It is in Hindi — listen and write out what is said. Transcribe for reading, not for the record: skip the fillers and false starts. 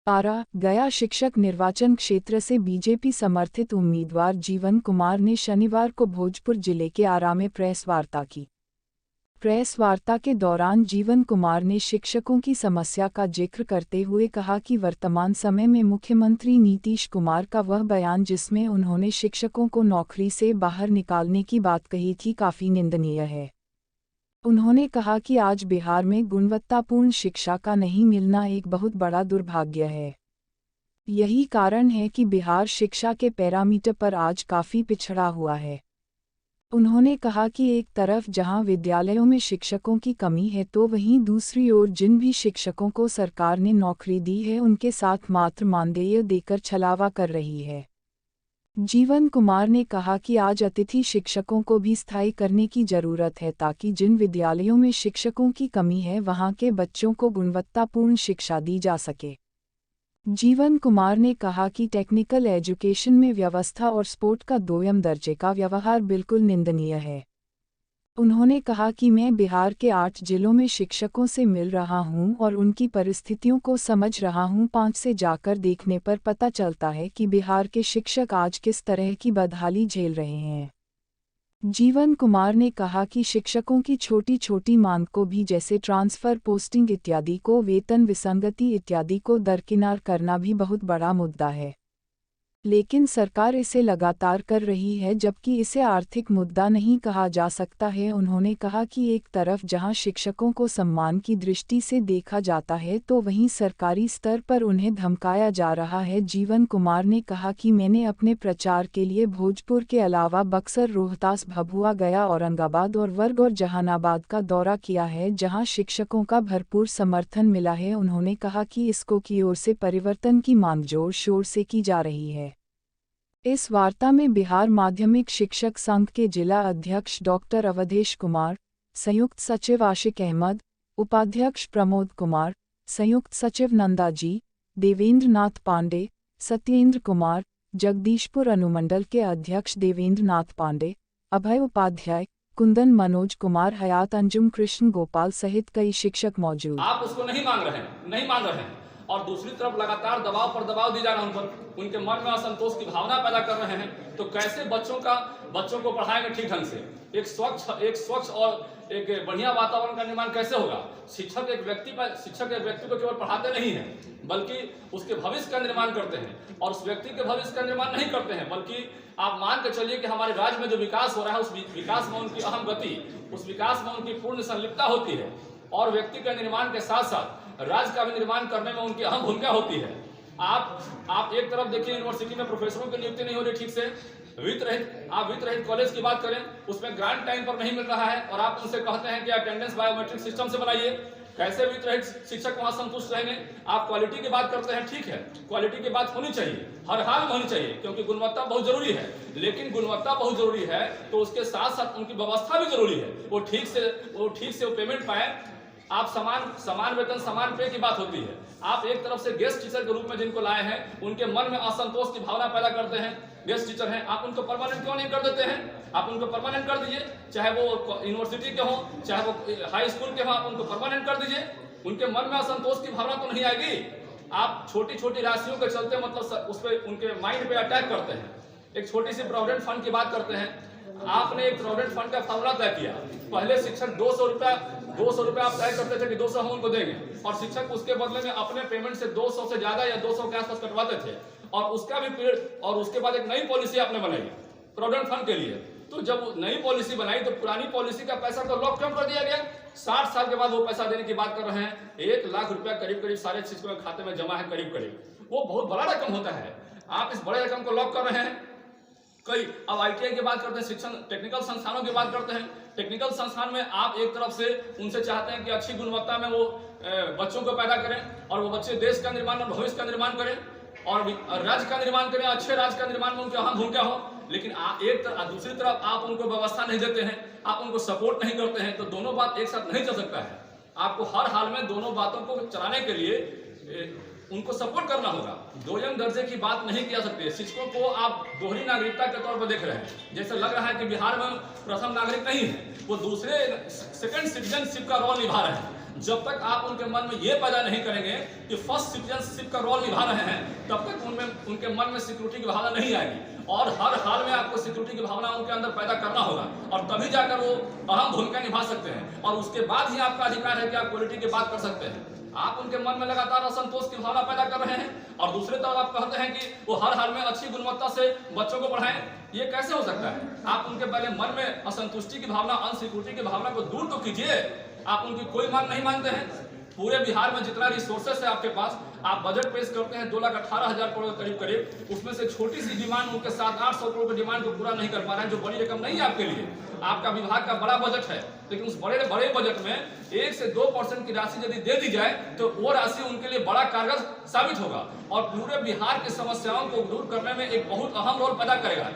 आरा गया शिक्षक निर्वाचन क्षेत्र से बीजेपी समर्थित उम्मीदवार जीवन कुमार ने शनिवार को भोजपुर जिले के आरा में प्रेस वार्ता की। प्रेस वार्ता के दौरान जीवन कुमार ने शिक्षकों की समस्या का जिक्र करते हुए कहा कि वर्तमान समय में मुख्यमंत्री नीतीश कुमार का वह बयान जिसमें उन्होंने शिक्षकों को नौकरी से बाहर निकालने की बात कही थी काफ़ी निंदनीय है। उन्होंने कहा कि आज बिहार में गुणवत्तापूर्ण शिक्षा का नहीं मिलना एक बहुत बड़ा दुर्भाग्य है। यही कारण है कि बिहार शिक्षा के पैरामीटर पर आज काफ़ी पिछड़ा हुआ है। उन्होंने कहा कि एक तरफ जहां विद्यालयों में शिक्षकों की कमी है तो वहीं दूसरी ओर जिन भी शिक्षकों को सरकार ने नौकरी दी है उनके साथ मात्र मानदेय देकर छलावा कर रही है। जीवन कुमार ने कहा कि आज अतिथि शिक्षकों को भी स्थायी करने की जरूरत है ताकि जिन विद्यालयों में शिक्षकों की कमी है वहां के बच्चों को गुणवत्तापूर्ण शिक्षा दी जा सके। जीवन कुमार ने कहा कि टेक्निकल एजुकेशन में व्यवस्था और स्पोर्ट का दोयम दर्जे का व्यवहार बिल्कुल निंदनीय है। उन्होंने कहा कि मैं बिहार के 8 जिलों में शिक्षकों से मिल रहा हूं और उनकी परिस्थितियों को समझ रहा हूं। 5 से जाकर देखने पर पता चलता है कि बिहार के शिक्षक आज किस तरह की बदहाली झेल रहे हैं। जीवन कुमार ने कहा कि शिक्षकों की छोटी छोटी मांग को भी जैसे ट्रांसफ़र पोस्टिंग इत्यादि को वेतन विसंगति इत्यादि को दरकिनार करना भी बहुत बड़ा मुद्दा है, लेकिन सरकार इसे लगातार कर रही है जबकि इसे आर्थिक मुद्दा नहीं कहा जा सकता है। उन्होंने कहा कि एक तरफ जहां शिक्षकों को सम्मान की दृष्टि से देखा जाता है तो वहीं सरकारी स्तर पर उन्हें धमकाया जा रहा है। जीवन कुमार ने कहा कि मैंने अपने प्रचार के लिए भोजपुर के अलावा बक्सर, रोहतास, भभुआ, गया, औरंगाबाद और वर्ग और जहानाबाद का दौरा किया है जहां शिक्षकों का भरपूर समर्थन मिला है। उन्होंने कहा कि इसको की ओर से परिवर्तन की मांग जोर शोर से की जा रही है। इस वार्ता में बिहार माध्यमिक शिक्षक संघ के जिला अध्यक्ष डॉक्टर अवधेश कुमार, संयुक्त सचिव आशिक अहमद, उपाध्यक्ष प्रमोद कुमार, संयुक्त सचिव नंदाजी, देवेंद्र नाथ पांडे, सत्येंद्र कुमार, जगदीशपुर अनुमंडल के अध्यक्ष देवेंद्र नाथ पांडे, अभय उपाध्याय, कुंदन मनोज कुमार, हयात अंजुम, कृष्ण गोपाल सहित कई शिक्षक मौजूद। आप उसको नहीं मांग रहे हैं और दूसरी तरफ लगातार दबाव पर दबाव दिया जा रहा है, उन पर उनके मन में असंतोष की भावना पैदा कर रहे हैं। तो कैसे बच्चों को पढ़ाएंगे ठीक ढंग से? एक स्वच्छ और एक बढ़िया वातावरण का निर्माण कैसे होगा? शिक्षक एक व्यक्ति को केवल पढ़ाते नहीं हैं बल्कि उसके भविष्य का निर्माण करते हैं, और उस व्यक्ति के भविष्य का निर्माण नहीं करते हैं बल्कि आप मान के चलिए कि हमारे राज्य में जो विकास हो रहा है उस विकास में उनकी अहम गति, उस विकास में उनकी पूर्ण संलिप्तता होती है और व्यक्ति के निर्माण के साथ साथ राज्य का भी निर्माण करने में उनकी अहम भूमिका होती है। आप एक तरफ देखिए यूनिवर्सिटी में प्रोफेसरों की नियुक्ति नहीं हो रही ठीक से, वित्त रहित कॉलेज की बात करें उसमें ग्रांट टाइम पर नहीं मिल रहा है और आप उनसे कहते हैं कि अटेंडेंस बायोमेट्रिक सिस्टम से बनाइए। कैसे वित्त रहित शिक्षक वहां संतुष्ट रहेंगे? आप क्वालिटी की बात करते हैं, ठीक है, क्वालिटी की बात होनी चाहिए, हर हाल में होनी चाहिए क्योंकि गुणवत्ता बहुत जरूरी है, लेकिन गुणवत्ता बहुत जरूरी है तो उसके साथ साथ उनकी व्यवस्था भी जरूरी है, वो ठीक से पेमेंट पाए। आप समान वेतन समान पे की बात होती है। आप एक तरफ से गेस्ट टीचर के रूप में जिनको लाए हैं उनके मन में असंतोष की भावना पैदा करते हैं। गेस्ट टीचर हैं, आप उनको परमानेंट क्यों नहीं कर देते हैं? आप उनको परमानेंट कर दीजिए, चाहे वो यूनिवर्सिटी के हों चाहे वो हाई स्कूल के हों, आप उनको परमानेंट कर दीजिए। उनके मन में असंतोष की भावना तो नहीं आएगी। आप छोटी छोटी राशियों के चलते मतलब उस पर उनके माइंड पे अटैक करते हैं। एक छोटी सी प्रोविडेंट फंड की बात करते हैं, आपने एक प्रोविडेंट फंड का फॉर्मूला तय किया। पहले शिक्षक 200 रुपया आप तय करते थे कि 200 हम उनको देंगे और शिक्षक उसके बदले में अपने पेमेंट से 200 से ज्यादा या 200 के आसपास कटवाते थे और उसका भी पीरियड, और उसके बाद एक नई पॉलिसी आपने बनाई प्रोविडेंट फंड के लिए। तो जब नई पॉलिसी बनाई तो पुरानी पॉलिसी का पैसा तो लॉक क्यों कर दिया गया? 60 साल के बाद वो पैसा देने की बात कर रहे हैं। 1 लाख रुपया करीब सारे शिक्षकों के खाते में जमा है करीब। वो बहुत बड़ा रकम होता है, आप इस बड़े रकम को लॉक कर रहे हैं। अब ITI की बात करते हैं, शिक्षण टेक्निकल संस्थानों की बात करते हैं। टेक्निकल संस्थान में आप एक तरफ से उनसे चाहते हैं कि अच्छी गुणवत्ता में वो बच्चों को पैदा करें और वो बच्चे देश का निर्माण और भविष्य का निर्माण करें और राज्य का निर्माण करें, अच्छे राज्य का निर्माण में उनकी अहम भूमिका हो, लेकिन दूसरी तरफ आप उनको व्यवस्था नहीं देते हैं, आप उनको सपोर्ट नहीं करते हैं। तो दोनों बात एक साथ नहीं चल सकता है। आपको हर हाल में दोनों बातों को चलाने के लिए उनको सपोर्ट करना होगा। दोयम दर्जे की बात नहीं किया सकती है। शिक्षकों को आप दोहरी नागरिकता के तौर पर देख रहे हैं, जैसे लग रहा है कि बिहार में प्रथम नागरिक नहीं है, वो दूसरे सेकंड सिटीजनशिप का रोल निभा रहे हैं। जब तक आप उनके मन में ये पैदा नहीं करेंगे कि फर्स्ट सिटीजनशिप का रोल निभा रहे हैं, तब तक उनमें उनके मन में सिक्योरिटी की भावना नहीं आएगी। और हर हाल में आपको सिक्योरिटी की भावना उनके अंदर पैदा करना होगा, और तभी जाकर वो अहम भूमिका निभा सकते हैं, और उसके बाद ही आपका अधिकार है कि आप क्वालिटी की बात कर सकते हैं। आप उनके मन में लगातार असंतोष की भावना पैदा कर रहे हैं, और दूसरे तरफ आप कहते हैं कि वो हर हाल में अच्छी गुणवत्ता से बच्चों को पढ़ाएं। ये कैसे हो सकता है? आप उनके पहले मन में असंतुष्टि की भावना, अनसिक्योरिटी की भावना को दूर तो कीजिए। आप उनकी कोई मांग नहीं मानते हैं। पूरे बिहार में जितना रिसोर्सेस है आपके पास, आप बजट पेश करते हैं 2,18,000 करोड़ के करीब, उसमें से छोटी सी डिमांड उनके 700-800 करोड़ की डिमांड को पूरा नहीं कर पा रहे हैं, जो बड़ी रकम नहीं है आपके लिए। आपका विभाग का बड़ा बजट है, लेकिन उस बड़े बजट में 1 से 2% की राशि यदि दे दी जाए तो वो राशि उनके लिए बड़ा कारगर साबित होगा, और पूरे बिहार की समस्याओं को दूर करने में एक बहुत अहम रोल पैदा करेगा।